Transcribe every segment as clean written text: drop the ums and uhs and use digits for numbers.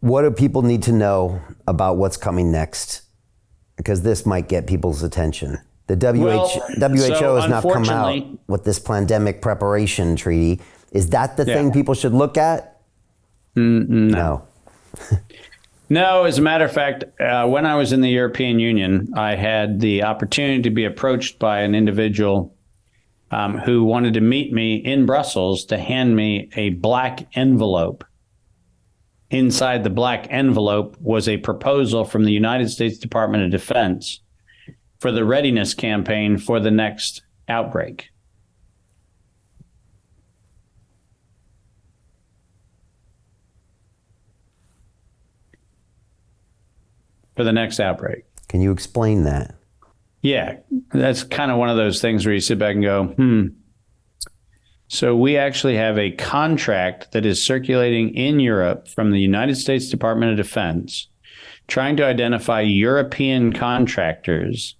What do people need to know about what's coming next? Because this might get people's attention. The WHO has now come out with this Plandemic preparation treaty. Is that the thing people should look at? No. No, as a matter of fact, when I was in the European Union, I had the opportunity to be approached by an individual who wanted to meet me in Brussels to hand me a black envelope. Inside the black envelope was a proposal from the United States Department of Defense for the readiness campaign for the next outbreak. For the next outbreak. Can you explain that? Yeah, that's kind of one of those things where you sit back and go, So we actually have a contract that is circulating in Europe from the United States Department of Defense, trying to identify European contractors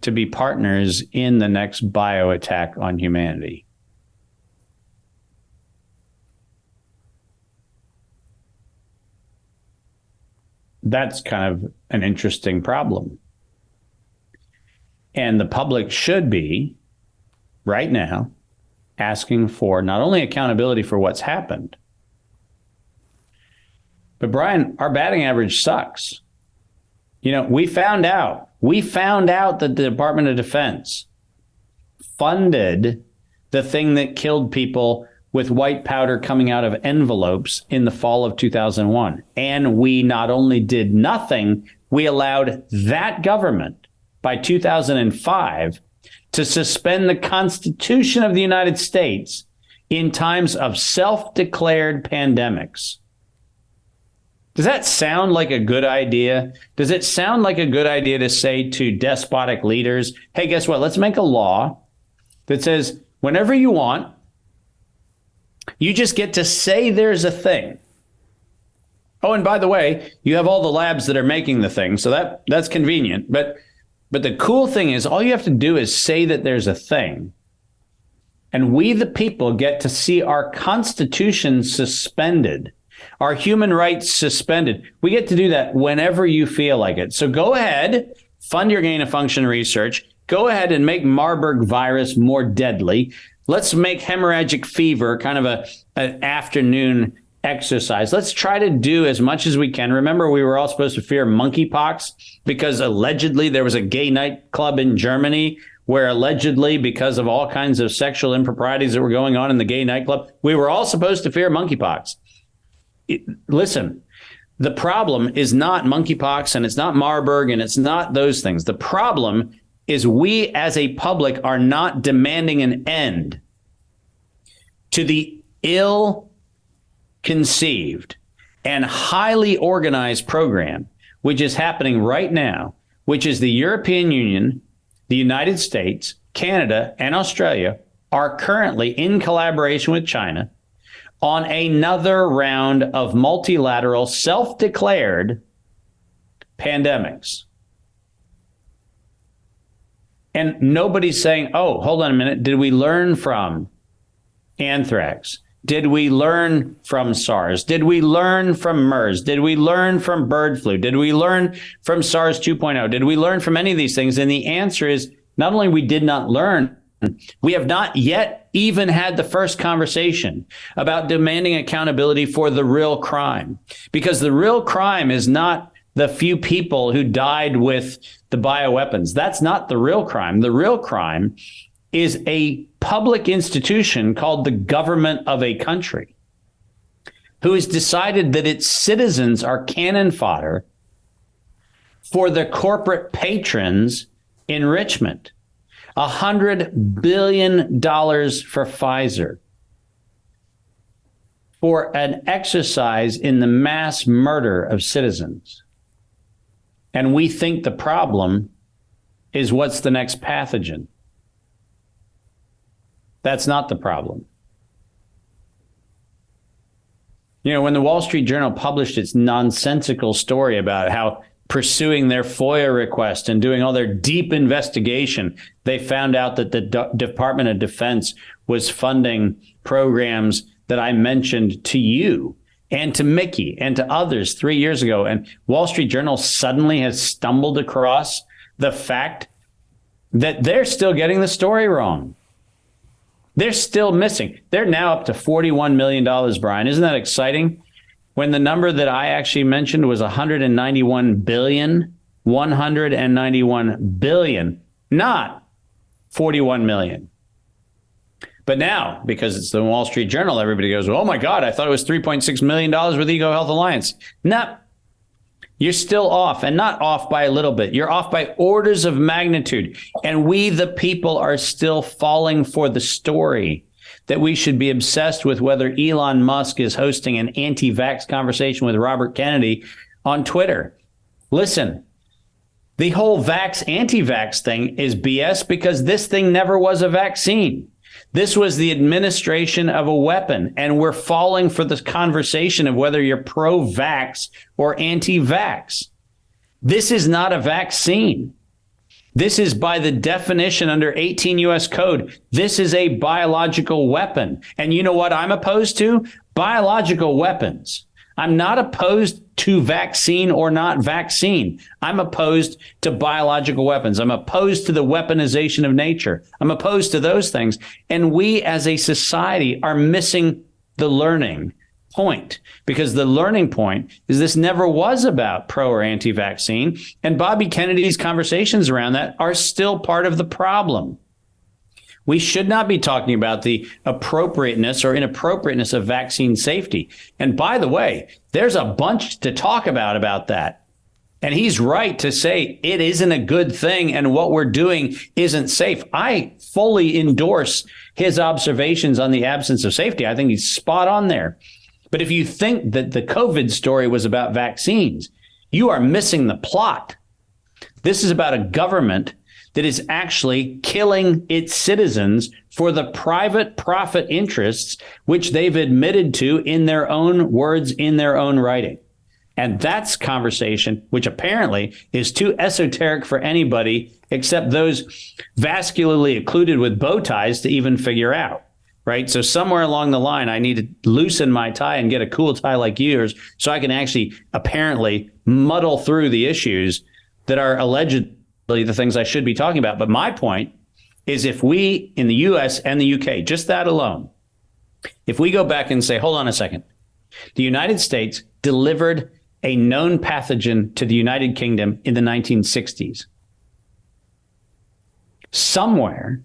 to be partners in the next bio attack on humanity. That's kind of an interesting problem. And the public should be, right now, asking for not only accountability for what's happened, but Brian, our batting average sucks. You know, we found out that the Department of Defense funded the thing that killed people with white powder coming out of envelopes in the fall of 2001. And we not only did nothing, we allowed that government by 2005 to suspend the Constitution of the United States in times of self-declared pandemics. Does that sound like a good idea? Does it sound like a good idea to say to despotic leaders, hey, guess what? Let's make a law that says whenever you want, you just get to say there's a thing. Oh, and by the way, you have all the labs that are making the thing, so that's convenient. But the cool thing is all you have to do is say that there's a thing. And we, the people, get to see our Constitution suspended, our human rights suspended. We get to do that whenever you feel like it. So go ahead, fund your gain of function research. Go ahead and make Marburg virus more deadly. Let's make hemorrhagic fever kind of an afternoon exercise. Let's try to do as much as we can. Remember, we were all supposed to fear monkeypox because allegedly there was a gay nightclub in Germany where allegedly, because of all kinds of sexual improprieties that were going on in the gay nightclub, we were all supposed to fear monkeypox. Listen, the problem is not monkeypox and it's not Marburg and it's not those things. The problem is we as a public are not demanding an end to the ill-conceived and highly organized program, which is happening right now, which is the European Union, the United States, Canada, and Australia are currently in collaboration with China on another round of multilateral self-declared pandemics. And nobody's saying, oh, hold on a minute. Did we learn from anthrax? Did we learn from SARS? Did we learn from MERS? Did we learn from bird flu? Did we learn from SARS 2.0? Did we learn from any of these things? And the answer is not only we did not learn, we have not yet even had the first conversation about demanding accountability for the real crime. Because the real crime is not the few people who died with the bioweapons. That's not the real crime. The real crime is a public institution called the government of a country who has decided that its citizens are cannon fodder for the corporate patrons' enrichment. $100 billion for Pfizer for an exercise in the mass murder of citizens. And we think the problem is what's the next pathogen. That's not the problem. You know, when the Wall Street Journal published its nonsensical story about how pursuing their FOIA request and doing all their deep investigation, they found out that the Department of Defense was funding programs that I mentioned to you and to Mickey and to others 3 years ago. And Wall Street Journal suddenly has stumbled across the fact that they're still getting the story wrong. They're still missing. They're now up to $41 million, Brian. Isn't that exciting? When the number that I actually mentioned was 191 billion, 191 billion, not 41 million. But now, because it's the Wall Street Journal, everybody goes, oh my God, I thought it was $3.6 million with EcoHealth Alliance. No, you're still off, and not off by a little bit. You're off by orders of magnitude. And we, the people, are still falling for the story that we should be obsessed with whether Elon Musk is hosting an anti-vax conversation with Robert Kennedy on Twitter. Listen, the whole anti-vax thing is BS because this thing never was a vaccine. This was the administration of a weapon, and we're falling for this conversation of whether you're pro-vax or anti-vax. This is not a vaccine. This is, by the definition under 18 U.S. code, this is a biological weapon. And you know what I'm opposed to? Biological weapons. I'm not opposed to vaccine or not vaccine. I'm opposed to biological weapons. I'm opposed to the weaponization of nature. I'm opposed to those things. And we as a society are missing the learning point, because the learning point is this never was about pro or anti-vaccine. And Bobby Kennedy's conversations around that are still part of the problem. We should not be talking about the appropriateness or inappropriateness of vaccine safety. And by the way, there's a bunch to talk about that. And he's right to say it isn't a good thing and what we're doing isn't safe. I fully endorse his observations on the absence of safety. I think he's spot on there. But if you think that the COVID story was about vaccines, you are missing the plot. This is about a government that is actually killing its citizens for the private profit interests, which they've admitted to in their own words, in their own writing. And that's conversation which apparently is too esoteric for anybody except those vascularly occluded with bow ties to even figure out, right? So somewhere along the line, I need to loosen my tie and get a cool tie like yours so I can actually apparently muddle through the issues that are alleged the things I should be talking about. But my point is, if we in the US and the UK, just that alone, if we go back and say, hold on a second, the United States delivered a known pathogen to the United Kingdom in the 1960s. Somewhere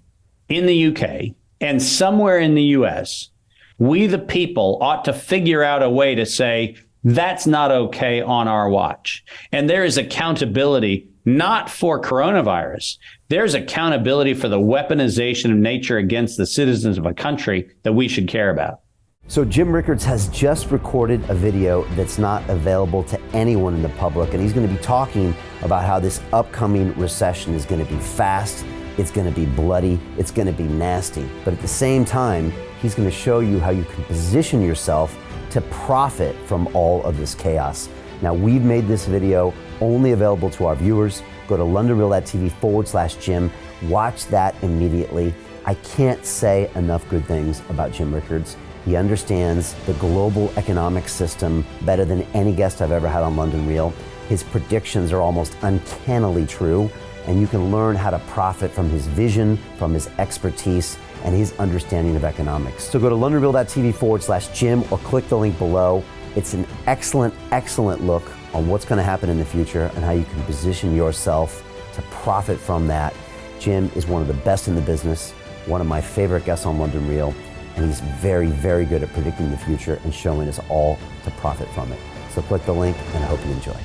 in the UK and somewhere in the US, we the people ought to figure out a way to say, that's not okay on our watch. And there is accountability not for coronavirus. There's accountability for the weaponization of nature against the citizens of a country that we should care about. So Jim Rickards has just recorded a video that's not available to anyone in the public, and he's going to be talking about how this upcoming recession is going to be fast, it's going to be bloody, it's going to be nasty. But at the same time, he's going to show you how you can position yourself to profit from all of this chaos. Now, we've made this video only available to our viewers. Go to londonreal.tv/Jim. Watch that immediately. I can't say enough good things about Jim Rickards. He understands the global economic system better than any guest I've ever had on London Real. His predictions are almost uncannily true, and you can learn how to profit from his vision, from his expertise, and his understanding of economics. So go to londonreal.tv/Jim or click the link below. It's an excellent, excellent look on what's going to happen in the future and how you can position yourself to profit from that. Jim is one of the best in the business, one of my favorite guests on London Real, and he's very, very good at predicting the future and showing us all to profit from it. So click the link, and I hope you enjoy.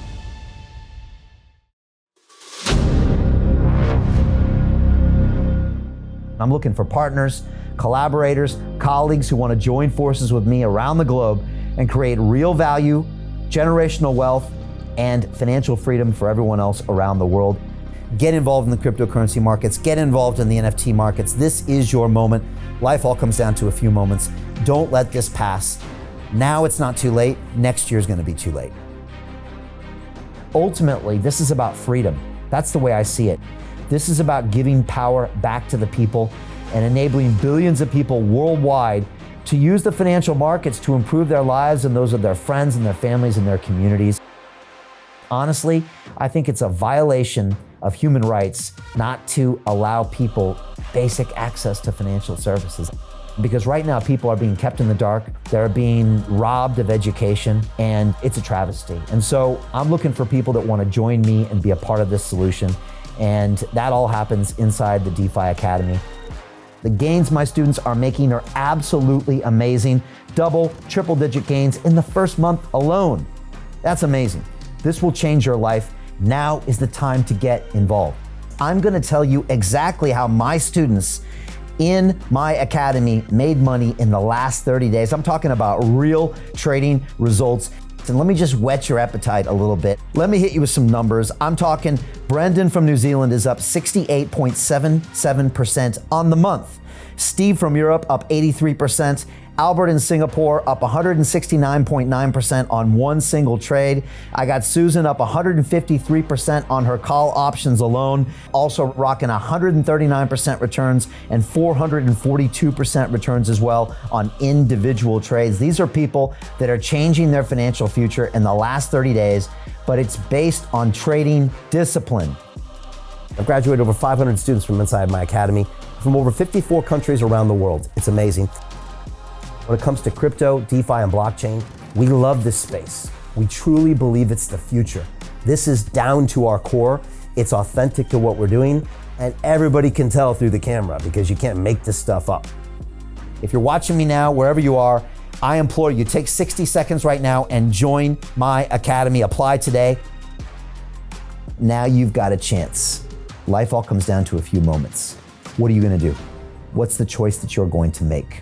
I'm looking for partners, collaborators, colleagues who want to join forces with me around the globe and create real value, generational wealth, and financial freedom for everyone else around the world. Get involved in the cryptocurrency markets, get involved in the NFT markets. This is your moment. Life all comes down to a few moments. Don't let this pass. Now it's not too late. Next year's going to be too late. Ultimately, this is about freedom. That's the way I see it. This is about giving power back to the people and enabling billions of people worldwide to use the financial markets to improve their lives and those of their friends and their families and their communities. Honestly, I think it's a violation of human rights not to allow people basic access to financial services. Because right now people are being kept in the dark, they're being robbed of education, and it's a travesty. And so I'm looking for people that want to join me and be a part of this solution. And that all happens inside the DeFi Academy. The gains my students are making are absolutely amazing. Double, triple digit gains in the first month alone. That's amazing. This will change your life. Now is the time to get involved. I'm gonna tell you exactly how my students in my academy made money in the last 30 days. I'm talking about real trading results. And let me just whet your appetite a little bit. Let me hit you with some numbers. I'm talking Brendan from New Zealand is up 68.77% on the month. Steve from Europe up 83%. Albert in Singapore up 169.9% on one single trade. I got Susan up 153% on her call options alone, also rocking 139% returns and 442% returns as well on individual trades. These are people that are changing their financial future in the last 30 days, but it's based on trading discipline. I've graduated over 500 students from inside my academy from over 54 countries around the world. It's amazing. When it comes to crypto, DeFi, and blockchain, we love this space. We truly believe it's the future. This is down to our core. It's authentic to what we're doing, and everybody can tell through the camera because you can't make this stuff up. If you're watching me now, wherever you are, I implore you, take 60 seconds right now and join my academy. Apply today. Now you've got a chance. Life all comes down to a few moments. What are you gonna do? What's the choice that you're going to make?